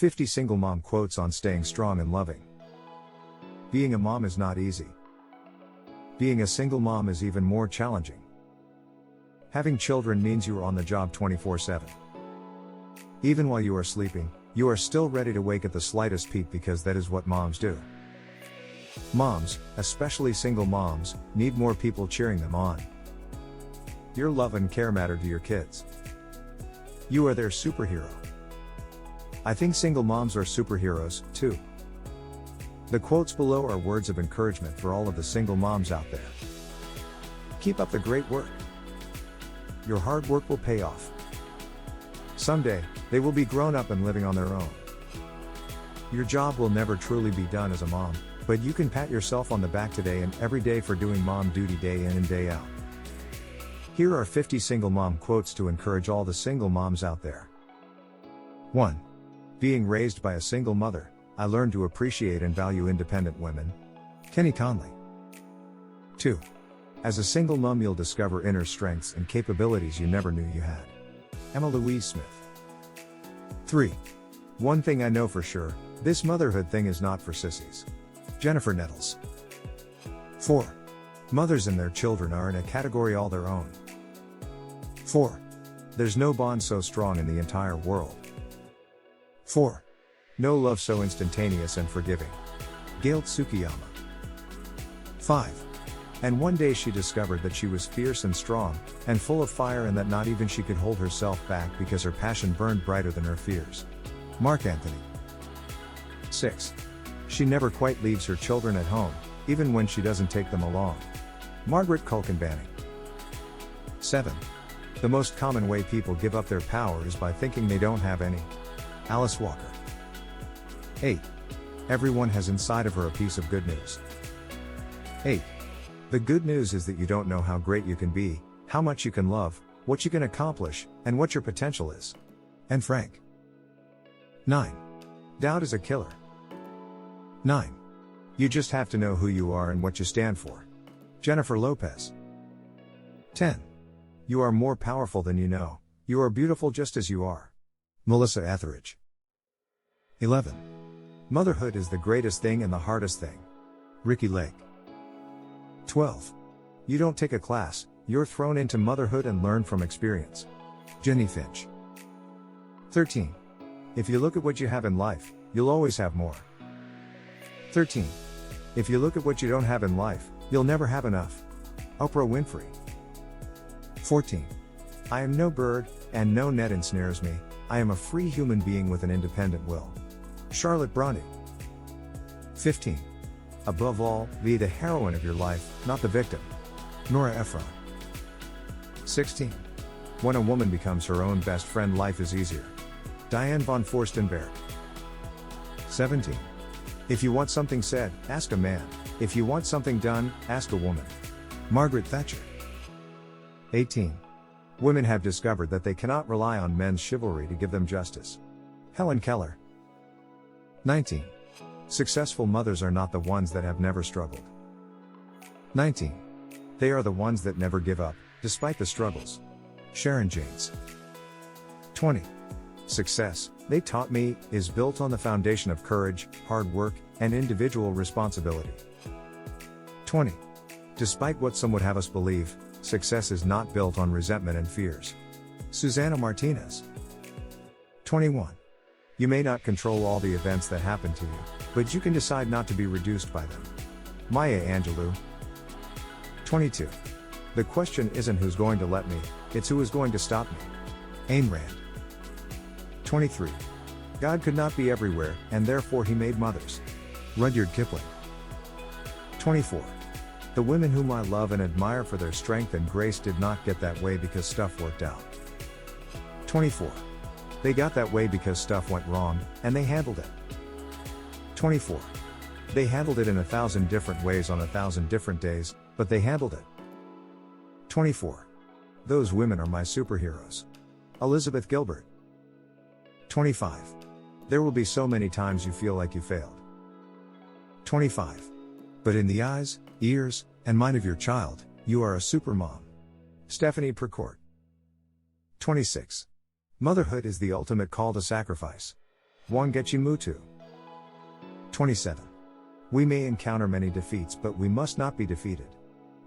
50 single mom quotes on staying strong and loving. Being a mom is not easy. Being a single mom is even more challenging. Having children means you are on the job 24/7. Even while you are sleeping, you are still ready to wake at the slightest peep because that is what moms do. Moms, especially single moms, need more people cheering them on. Your love and care matter to your kids. You are their superhero. I think single moms are superheroes, too. The quotes below are words of encouragement for all of the single moms out there. Keep up the great work. Your hard work will pay off. Someday, they will be grown up and living on their own. Your job will never truly be done as a mom, but you can pat yourself on the back today and every day for doing mom duty day in and day out. Here are 50 single mom quotes to encourage all the single moms out there. 1. Being raised by a single mother, I learned to appreciate and value independent women. Kenny Conley. 2. As a single mom you'll discover inner strengths and capabilities you never knew you had. Emma Louise Smith. 3. One thing I know for sure, this motherhood thing is not for sissies. Jennifer Nettles. 4. Mothers and their children are in a category all their own. 4. There's no bond so strong in the entire world. 4. No love so instantaneous and forgiving. Gail Tsukiyama. 5. And one day she discovered that she was fierce and strong, and full of fire and that not even she could hold herself back because her passion burned brighter than her fears. Mark Anthony. 6. She never quite leaves her children at home, even when she doesn't take them along. Margaret Culkin Banning. 7. The most common way people give up their power is by thinking they don't have any. Alice Walker. 8. Everyone has inside of her a piece of good news. 8. The good news is that you don't know how great you can be, how much you can love, what you can accomplish, and what your potential is. Anne Frank. 9. Doubt is a killer. 9. You just have to know who you are and what you stand for. Jennifer Lopez. 10. You are more powerful than you know. You are beautiful just as you are. Melissa Etheridge. 11. Motherhood is the greatest thing and the hardest thing. Ricki Lake. 12. You don't take a class, you're thrown into motherhood and learn from experience. Jenny Finch. 13. If you look at what you have in life, you'll always have more. 13. If you look at what you don't have in life, you'll never have enough. Oprah Winfrey. 14. I am no bird, and no net ensnares me, I am a free human being with an independent will. Charlotte Bronte. 15. Above all, be the heroine of your life, not the victim. Nora Ephron. 16. When a woman becomes her own best friend, life is easier. Diane von Furstenberg. 17. If you want something said, ask a man. If you want something done, ask a woman. Margaret Thatcher. 18. Women have discovered that they cannot rely on men's chivalry to give them justice. Helen Keller. 19. Successful mothers are not the ones that have never struggled. 19. They are the ones that never give up, despite the struggles. Sharon Janes. 20. Success, they taught me, is built on the foundation of courage, hard work, and individual responsibility. 20. Despite what some would have us believe, success is not built on resentment and fears. Susanna Martinez. 21. You may not control all the events that happen to you, but you can decide not to be reduced by them. Maya Angelou. 22. The question isn't who's going to let me, it's who is going to stop me. Ayn Rand. 23. God could not be everywhere, and therefore he made mothers. Rudyard Kipling. 24. The women whom I love and admire for their strength and grace did not get that way because stuff worked out. 24. They got that way because stuff went wrong, and they handled it. 24. They handled it in 1,000 different ways on 1,000 different days, but they handled it. 24. Those women are my superheroes. Elizabeth Gilbert. 25. There will be so many times you feel like you failed. 25. But in the eyes, ears, and mind of your child, you are a supermom. Stephanie Precourt. 26. Motherhood is the ultimate call to sacrifice. Wangechi Mutu. 27. We may encounter many defeats, but we must not be defeated.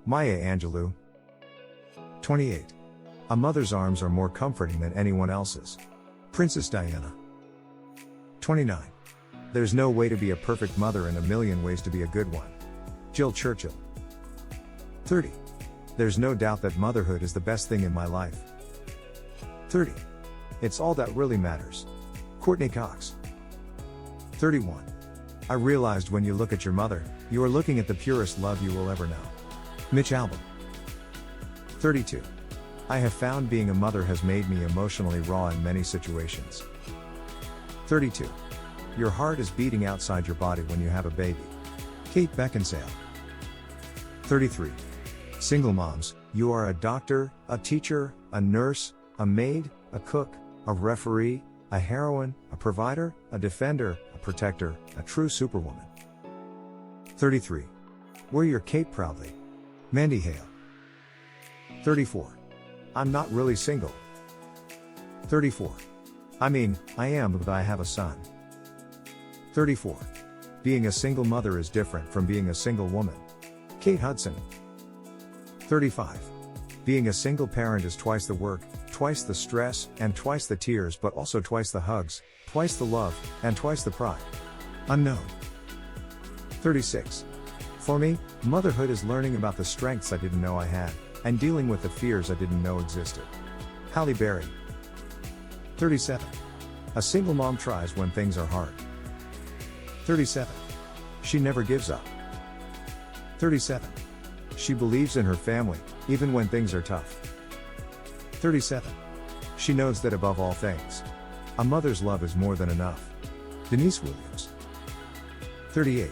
Maya Angelou. 28. A mother's arms are more comforting than anyone else's. Princess Diana. 29. There's no way to be a perfect mother and a million ways to be a good one. Jill Churchill. 30. There's no doubt that motherhood is the best thing in my life. 30. It's all that really matters. Courtney Cox. 31. I realized when you look at your mother, you are looking at the purest love you will ever know. Mitch Albom. 32. I have found being a mother has made me emotionally raw in many situations. 32. Your heart is beating outside your body when you have a baby. Kate Beckinsale. 33. Single moms, you are a doctor, a teacher, a nurse, a maid, a cook, a referee, a heroine, a provider, a defender, a protector, a true superwoman. 33. Wear your cape proudly. Mandy Hale. 34. I'm not really single. 34. I mean, I am, but I have a son. 34. Being a single mother is different from being a single woman. Kate Hudson. 35. Being a single parent is twice the work, twice the stress, and twice the tears, but also twice the hugs, twice the love, and twice the pride. Unknown. 36. For me, motherhood is learning about the strengths I didn't know I had, and dealing with the fears I didn't know existed. Halle Berry. 37. A single mom tries when things are hard. 37. She never gives up. 37. She believes in her family, even when things are tough. 37. She knows that above all things, a mother's love is more than enough. Denise Williams. 38.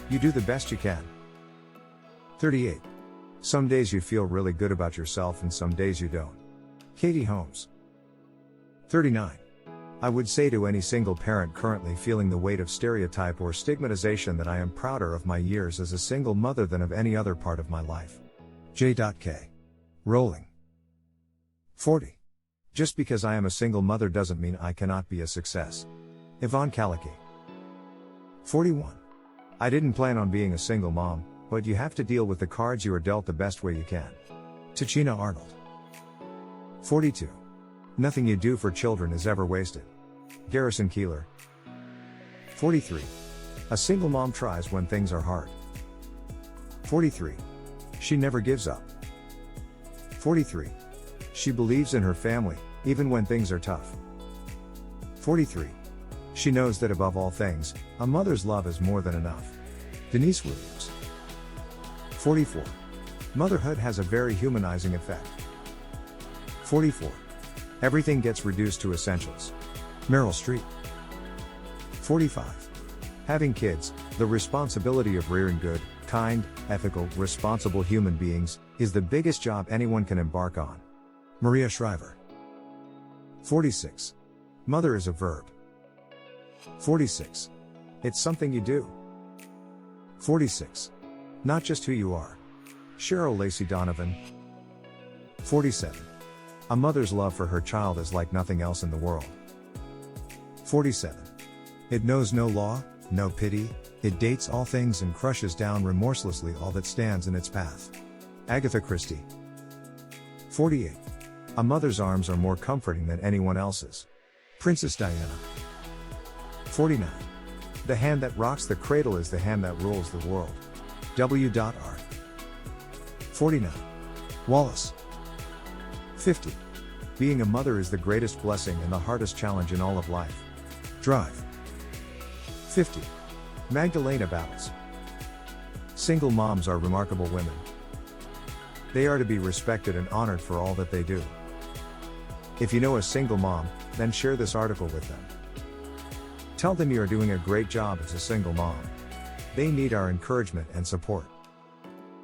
You do the best you can. 38. Some days you feel really good about yourself and some days you don't. Katie Holmes. 39. I would say to any single parent currently feeling the weight of stereotype or stigmatization that I am prouder of my years as a single mother than of any other part of my life. J.K. Rowling. 40. Just because I am a single mother doesn't mean I cannot be a success. Yvonne Calicky. 41. I didn't plan on being a single mom, but you have to deal with the cards you are dealt the best way you can. Tichina Arnold. 42. Nothing you do for children is ever wasted. Garrison Keillor. 43. A single mom tries when things are hard. 43. She never gives up. 43. She believes in her family, even when things are tough. 43. She knows that above all things, a mother's love is more than enough. Denise Williams. 44. Motherhood has a very humanizing effect. 44. Everything gets reduced to essentials. Meryl Streep. 45. Having kids, the responsibility of rearing good, kind, ethical, responsible human beings, is the biggest job anyone can embark on. Maria Shriver. 46. Mother is a verb. 46. It's something you do. 46. Not just who you are. Cheryl Lacey Donovan. 47. A mother's love for her child is like nothing else in the world. 47. It knows no law, no pity, it dates all things and crushes down remorselessly all that stands in its path. Agatha Christie. 48. A mother's arms are more comforting than anyone else's. Princess Diana. 49. The hand that rocks the cradle is the hand that rules the world. W.R. 49. Wallace. 50. Being a mother is the greatest blessing and the hardest challenge in all of life. Drive. 50. Magdalena Battles. Single moms are remarkable women. They are to be respected and honored for all that they do. If you know a single mom, then share this article with them. Tell them you are doing a great job as a single mom. They need our encouragement and support.